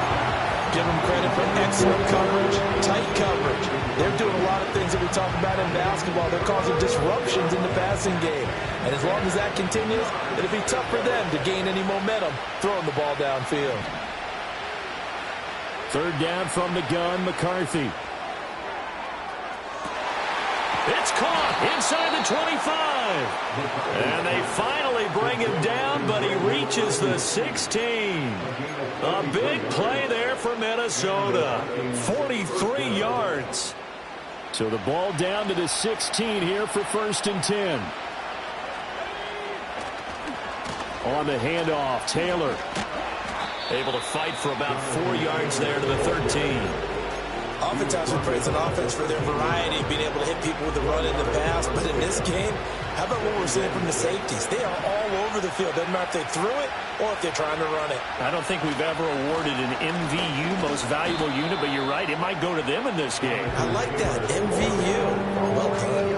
Give them credit for excellent coverage, tight coverage. They're doing a lot of things that we talk about in basketball. They're causing disruptions in the passing game. And as long as that continues, it'll be tough for them to gain any momentum throwing the ball downfield. Third down from the gun, McCarthy. It's caught inside the 25. And they finally bring him down, but he reaches the 16. A big play there for Minnesota. 43 yards. So the ball down to the 16 here for first and 10. On the handoff, Taylor. Able to fight for about 4 yards there to the 13. Oftentimes we praise an offense for their variety, being able to hit people with the run in the pass. But in this game, how about what we're seeing from the safeties? They are all over the field. Doesn't matter if they threw it or if they're trying to run it. I don't think we've ever awarded an MVU, most valuable unit, but you're right, it might go to them in this game. I like that, MVU. Well done.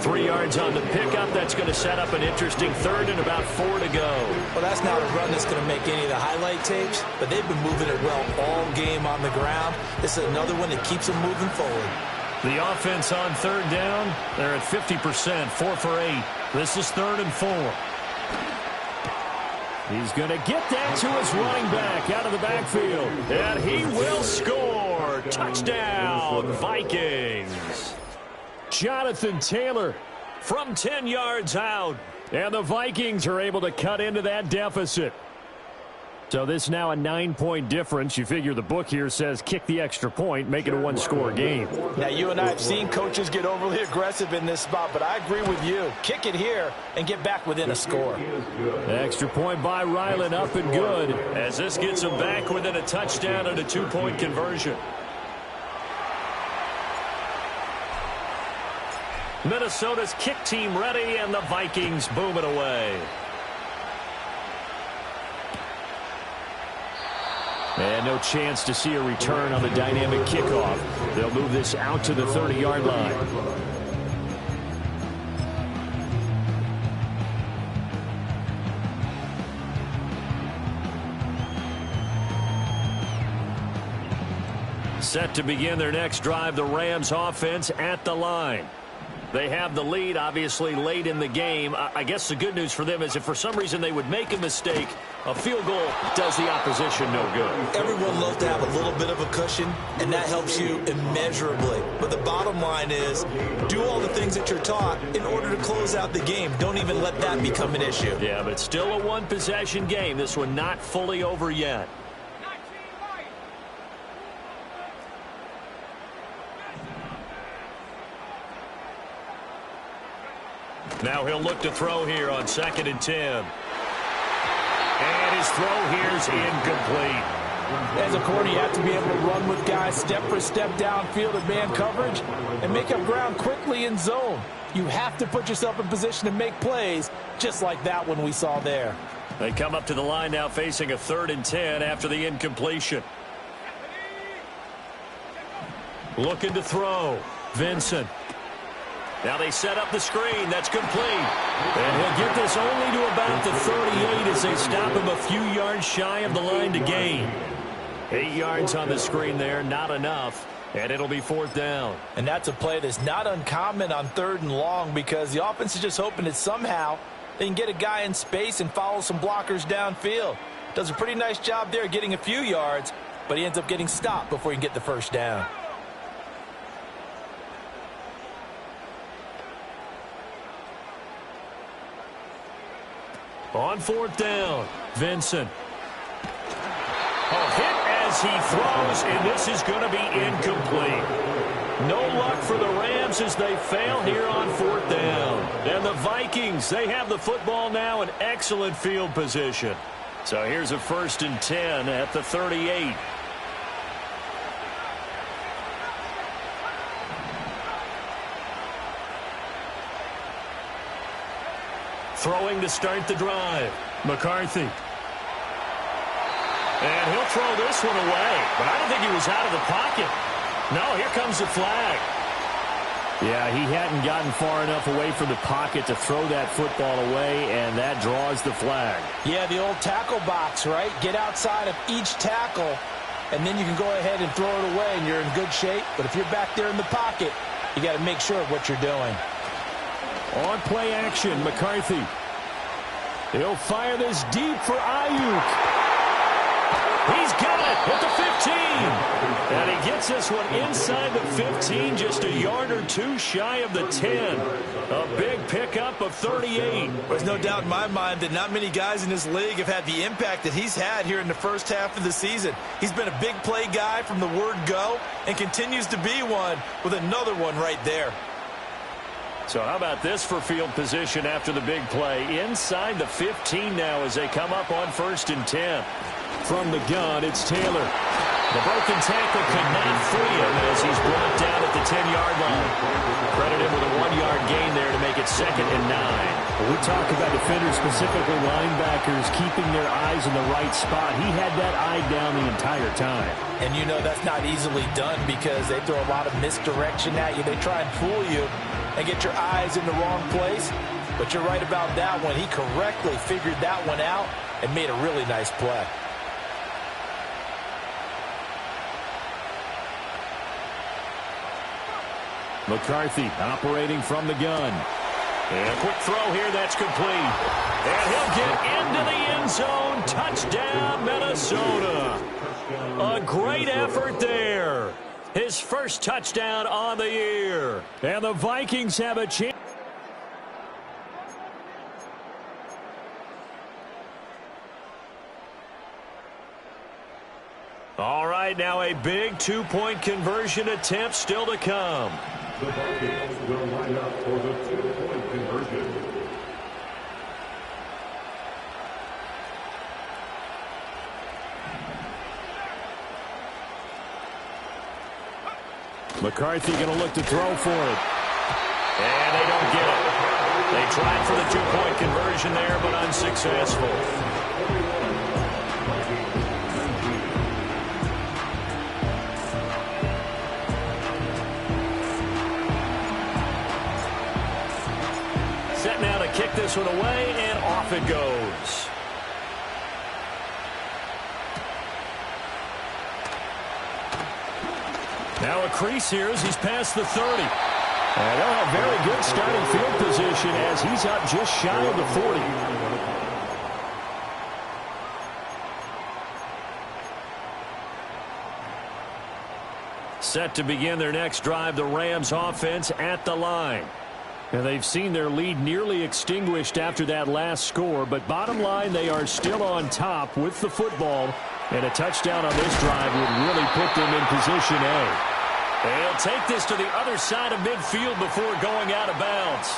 3 yards on the pickup. That's going to set up an interesting third and about 4 to go. Well, that's not a run that's going to make any of the highlight tapes, but they've been moving it well all game on the ground. This is another one that keeps them moving forward. The offense on third down, they're at 50%, 4 for 8. This is 3rd and 4. He's going to get that to his running back out of the backfield. And he will score. Touchdown, Vikings. Jonathan Taylor from 10 yards out. And the Vikings are able to cut into that deficit. So this now a 9-point difference. You figure the book here says kick the extra point, make it a one-score game. Now, you and I have seen coaches get overly aggressive in this spot, but I agree with you. Kick it here and get back within a score. Extra point by Ryland, up and good. As this gets them back within a touchdown and a 2-point conversion. Minnesota's kick team ready, and the Vikings boom it away. And no chance to see a return on the dynamic kickoff. They'll move this out to the 30-yard line. Set to begin their next drive, the Rams offense at the line. They have the lead, obviously, late in the game. I guess the good news for them is if for some reason they would make a mistake, a field goal does the opposition no good. Everyone loves to have a little bit of a cushion, and that helps you immeasurably. But the bottom line is, do all the things that you're taught in order to close out the game. Don't even let that become an issue. Yeah, but it's still a one-possession game. This one not fully over yet. Now he'll look to throw here on 2nd and 10. And his throw here's incomplete. As a corner, you have to be able to run with guys step for step downfield in man coverage and make up ground quickly in zone. You have to put yourself in position to make plays, just like that one we saw there. They come up to the line now facing a 3rd and 10 after the incompletion. Looking to throw. Vincent. Now they set up the screen. That's complete. And he'll get this only to about the 38 as they stop him a few yards shy of the line to gain. 8 yards on the screen there, not enough. And it'll be 4th down. And that's a play that's not uncommon on 3rd and long because the offense is just hoping that somehow they can get a guy in space and follow some blockers downfield. Does a pretty nice job there getting a few yards, but he ends up getting stopped before he can get the first down. On 4th down, Vincent. Hit as he throws, and this is going to be incomplete. No luck for the Rams as they fail here on 4th down. And the Vikings, they have the football now in excellent field position. So here's a 1st and 10 at the 38. Throwing to start the drive, McCarthy. And he'll throw this one away, but I don't think he was out of the pocket. No, here comes the flag. Yeah, he hadn't gotten far enough away from the pocket to throw that football away, and that draws the flag. Yeah, the old tackle box, right? Get outside of each tackle, and then you can go ahead and throw it away, and you're in good shape. But if you're back there in the pocket, you got to make sure of what you're doing. On play action, McCarthy. He'll fire this deep for Ayuk. He's got it at the 15. And he gets this one inside the 15, just a yard or two shy of the 10. A big pickup of 38. There's no doubt in my mind that not many guys in this league have had the impact that he's had here in the first half of the season. He's been a big play guy from the word go and continues to be one with another one right there. So how about this for field position after the big play? Inside the 15 now as they come up on 1st and 10. From the gun, it's Taylor. The broken tackle could not free him as he's brought down at the 10-yard line. Credit him with a 1-yard gain there to make it 2nd and 9. We talk about defenders, specifically linebackers, keeping their eyes in the right spot. He had that eye down the entire time. And you know that's not easily done because they throw a lot of misdirection at you. They try and fool you and get your eyes in the wrong place. But you're right about that one. He correctly figured that one out and made a really nice play. McCarthy operating from the gun. And a quick throw here, that's complete. And he'll get into the end zone. Touchdown, Minnesota. A great effort there. His first touchdown on the year. And the Vikings have a chance. All right, now a big two-point conversion attempt still to come. The Vikings will line up for the 2-point conversion. McCarthy going to look to throw for it. And they don't get it. They tried for the two-point conversion there, but unsuccessful. Set now to kick this one away, and off it goes. Now a crease here as he's past the 30. And they'll have very good starting field position as he's up just shy of the 40. Set to begin their next drive, the Rams offense at the line. And they've seen their lead nearly extinguished after that last score, but bottom line, they are still on top with the football, and a touchdown on this drive would really put them in position A. They'll take this to the other side of midfield before going out of bounds.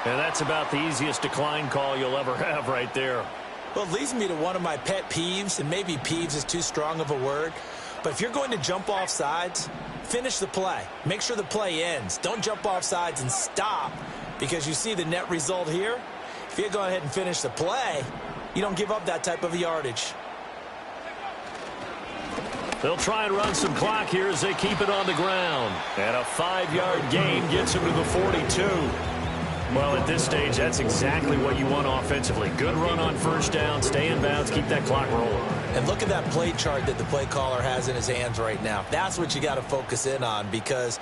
And that's about the easiest decline call you'll ever have right there. Well, it leads me to one of my pet peeves, and maybe peeves is too strong of a word, but if you're going to jump off sides, finish the play. Make sure the play ends. Don't jump off sides and stop because you see the net result here. If you go ahead and finish the play, you don't give up that type of yardage. They'll try and run some clock here as they keep it on the ground. And a 5-yard gain gets him to the 42. Well, at this stage, that's exactly what you want offensively. Good run on first down, stay in bounds, keep that clock rolling. And look at that play chart that the play caller has in his hands right now. That's what you got to focus in on, because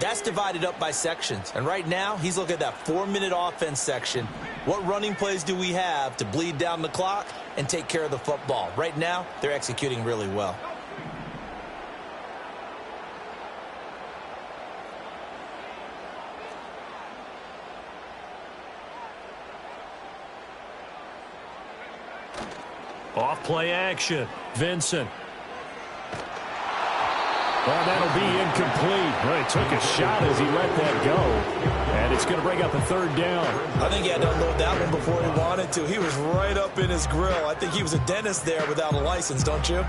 that's divided up by sections. And right now, he's looking at that 4-minute offense section. What running plays do we have to bleed down the clock and take care of the football? Right now, they're executing really well. Off play action. Vincent. Well, that'll be incomplete. Well, he took a shot as he let that go. And it's going to bring up a third down. I think he had to unload that one before he wanted to. He was right up in his grill. I think he was a dentist there without a license, don't you?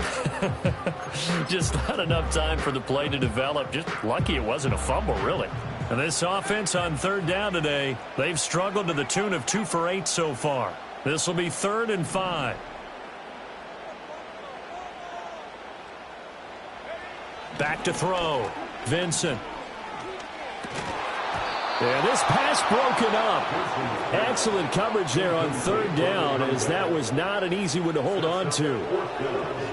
Just not enough time for the play to develop. Just lucky it wasn't a fumble, really. And this offense on third down today, they've struggled to the tune of 2 for 8 so far. This will be 3rd and 5. Back to throw. Vincent. And this pass broken up. Excellent coverage there on third down, as that was not an easy one to hold on to.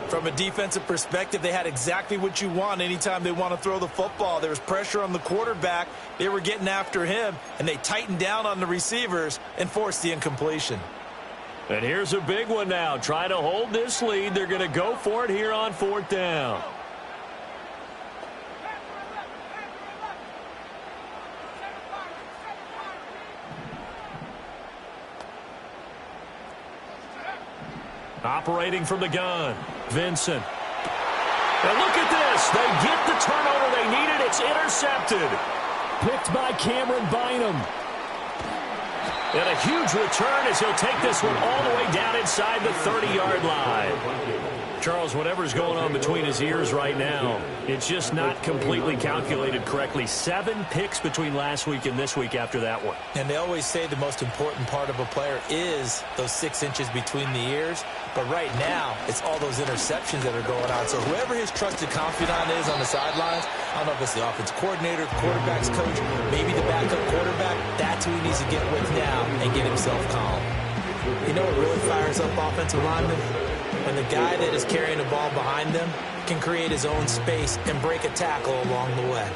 From a defensive perspective, they had exactly what you want anytime they want to throw the football. There was pressure on the quarterback. They were getting after him, and they tightened down on the receivers and forced the incompletion. And here's a big one now. Trying to hold this lead. They're going to go for it here on 4th down. Operating from the gun, Vincent. And look at this. They get the turnover they needed. It's intercepted. Picked by Cameron Bynum. And a huge return as he'll take this one all the way down inside the 30-yard line. Charles, whatever's going on between his ears right now, it's just not completely calculated correctly. 7 picks between last week and this week after that one. And they always say the most important part of a player is those 6 inches between the ears. But right now, it's all those interceptions that are going on. So whoever his trusted confidant is on the sidelines, I don't know if it's the offense coordinator, the quarterback's coach, maybe the backup quarterback, that's who he needs to get with now and get himself calm. You know what really fires up offensive linemen? When the guy that is carrying the ball behind them can create his own space and break a tackle along the way.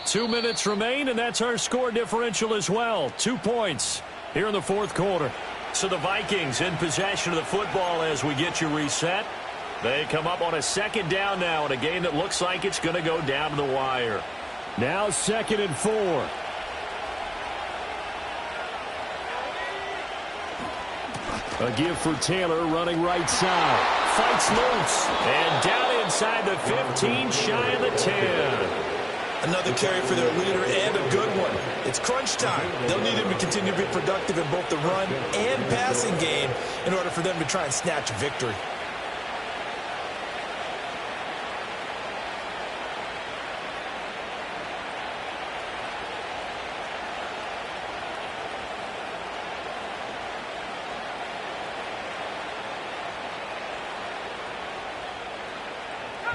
Two minutes remain, and that's our score differential as well. 2 points here in the 4th quarter. So the Vikings in possession of the football as we get you reset. They come up on a 2nd down now in a game that looks like it's going to go down to the wire. Now 2nd and 4. A give for Taylor running right side. Fights loose. And down inside the 15, shy of the 10. Another carry for their leader and a good one. It's crunch time. They'll need him to continue to be productive in both the run and passing game in order for them to try and snatch a victory.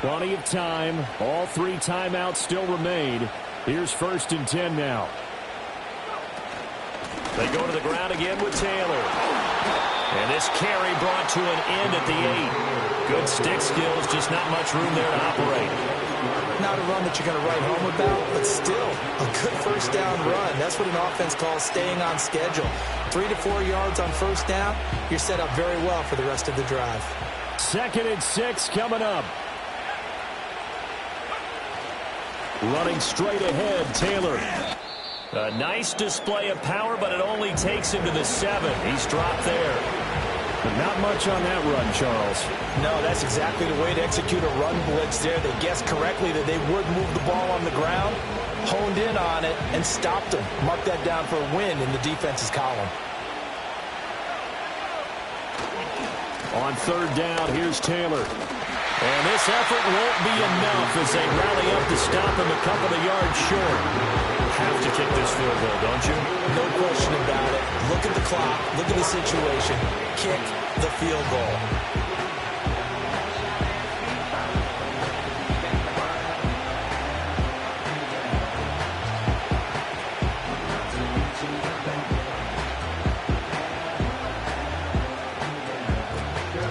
Plenty of time. All 3 timeouts still remain. Here's 1st and 10 now. They go to the ground again with Taylor. And this carry brought to an end at the 8. Good stick skills, just not much room there to operate. Not a run that you're going to write home about, but still a good 1st down run. That's what an offense calls staying on schedule. 3 to 4 yards on 1st down, you're set up very well for the rest of the drive. 2nd and 6 coming up. Running straight ahead, Taylor. A nice display of power, but it only takes him to the 7. He's dropped there. But not much on that run, Charles. No, that's exactly the way to execute a run blitz there. They guessed correctly that they would move the ball on the ground, honed in on it, and stopped them. Mark that down for a win in the defense's column. On 3rd down, here's Taylor. And this effort won't be enough as they rally up to stop him a couple of yards short. Have to kick this field goal, don't you? No question about it. Look at the clock. Look at the situation. Kick the field goal.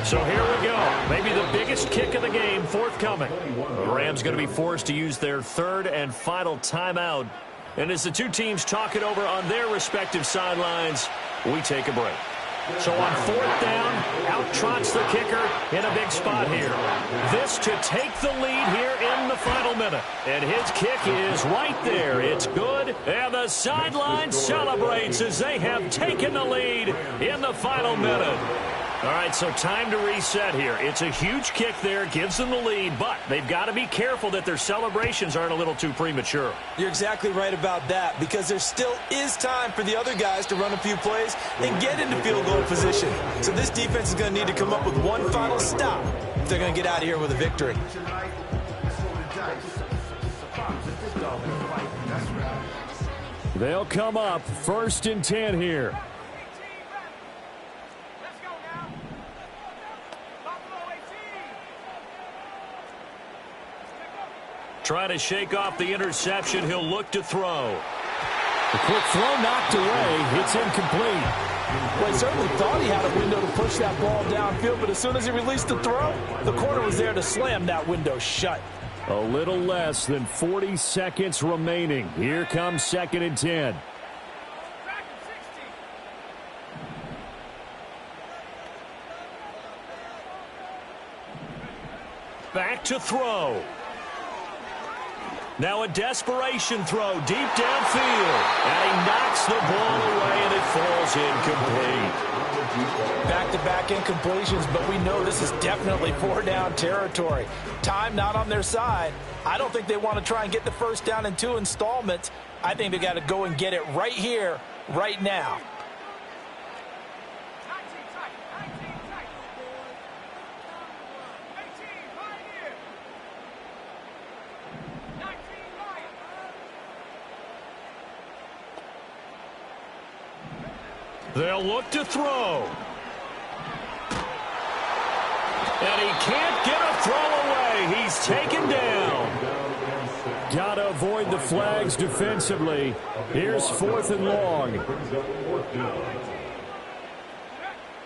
So here we go. Maybe the biggest kick of the game forthcoming. The Rams going to be forced to use their third and final timeout. And as the two teams talk it over on their respective sidelines, we take a break. So on fourth down, out trots the kicker in a big spot here. This to take the lead here in the final minute. And his kick is right there. It's good. And the sideline celebrates as they have taken the lead in the final minute. All right, so time to reset here. It's a huge kick there, gives them the lead, but they've got to be careful that their celebrations aren't a little too premature. You're exactly right about that, because there still is time for the other guys to run a few plays and get into field goal position. So this defense is going to need to come up with one final stop if they're going to get out of here with a victory. They'll come up 1st and 10 here. Try to shake off the interception. He'll look to throw. The quick throw knocked away. It's incomplete. Well, he certainly thought he had a window to push that ball downfield, but as soon as he released the throw, the corner was there to slam that window shut. A little less than 40 seconds remaining. Here comes 2nd and 10. Back to throw. Now a desperation throw deep downfield. And he knocks the ball away, and it falls incomplete. Back-to-back incompletions, but we know this is definitely 4-down territory. Time not on their side. I don't think they want to try and get the first down in 2 installments. I think they got to go and get it right here, right now. They'll look to throw. And he can't get a throw away. He's taken down. Got to avoid the flags defensively. Here's 4th and long.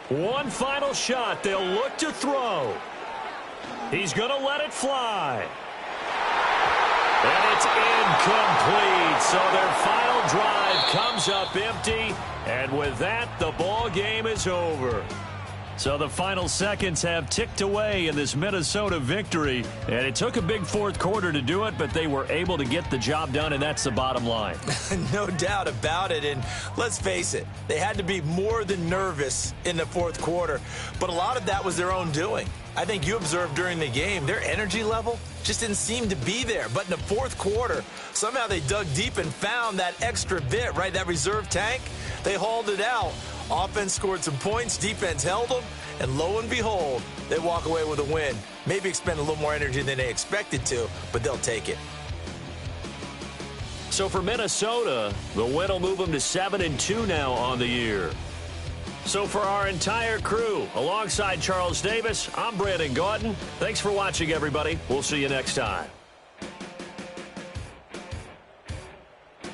One final shot. They'll look to throw. He's going to let it fly. And it's incomplete. So their final drive comes up empty. And with that, the ball game is over. So the final seconds have ticked away in this Minnesota victory. And it took a big fourth quarter to do it, but they were able to get the job done, and that's the bottom line. No doubt about it. And let's face it, they had to be more than nervous in the fourth quarter. But a lot of that was their own doing. I think you observed during the game, their energy level just didn't seem to be there. But in the fourth quarter, somehow they dug deep and found that extra bit, right, that reserve tank. They hauled it out. Offense scored some points, defense held them, and lo and behold, they walk away with a win. Maybe expend a little more energy than they expected to, but they'll take it. So for Minnesota, the win will move them to 7-2 now on the year. So for our entire crew, alongside Charles Davis, I'm Brandon Gaudin. Thanks for watching, everybody. We'll see you next time.